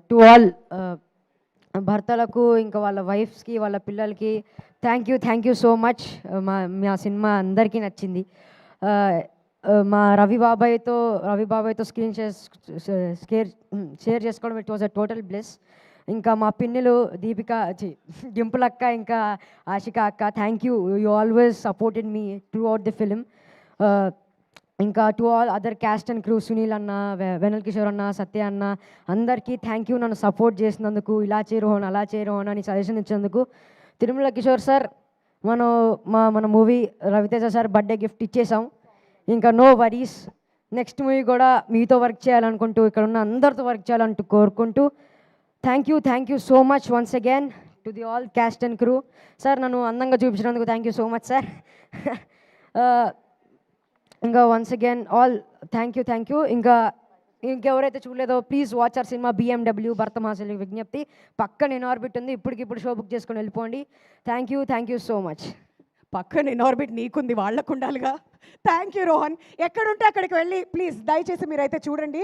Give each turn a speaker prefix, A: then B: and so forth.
A: To all భర్తలకు ఇంకా వాళ్ళ వైఫ్స్కి వాళ్ళ పిల్లలకి థ్యాంక్ యూ సో మచ్. మా సినిమా అందరికీ నచ్చింది. మా రవి బాబాయ్తో స్క్రీన్ షేర్ చేసుకోవడం it was a total bless. ఇంకా మా పిన్నులు దీపిక డింపుల్ అక్క ఇంకా ఆశిక అక్క, thank you. You always supported me throughout the film. ఇంకా to all other cast and crew, Sunil అన్న, వెనల్ కిషోర్ అన్న, సత్య అన్న, అందరికీ థ్యాంక్ యూ. నన్ను సపోర్ట్ చేసినందుకు, ఇలా చేయరోహన్ అలా చేయరోహన్ అని సజెషన్ ఇచ్చినందుకు. తిరుమల కిషోర్ సార్, మన movie Ravi Teja sir birthday gift ఇచ్చేసాం. ఇంకా నో వరీస్, నెక్స్ట్ మూవీ కూడా మీతో వర్క్ చేయాలనుకుంటూ, ఇక్కడ ఉన్న అందరితో వర్క్ చేయాలంటూ కోరుకుంటూ thank you so much once again to the all cast and crew. Sir నన్ను అందంగా చూపించినందుకు thank you so much sir. ఇంకా once again all thank you. ఇంకెవరైతే చూడలేదో please watch our cinema BMW భర్త మహాశైలి విజ్ఞప్తి. పక్కన ఇన్ఆర్బిట్ ఉంది, ఇప్పటికిప్పుడు షో బుక్ చేసుకొని వెళ్ళిపోండి. Thank you so much.
B: పక్కన ఇన్ఆర్బిట్ నీకుంది, వాళ్ళకు ఉండాలిగా. Thank you Rohan. ఎక్కడుంటే అక్కడికి వెళ్ళి ప్లీజ్ దయచేసి మీరైతే చూడండి.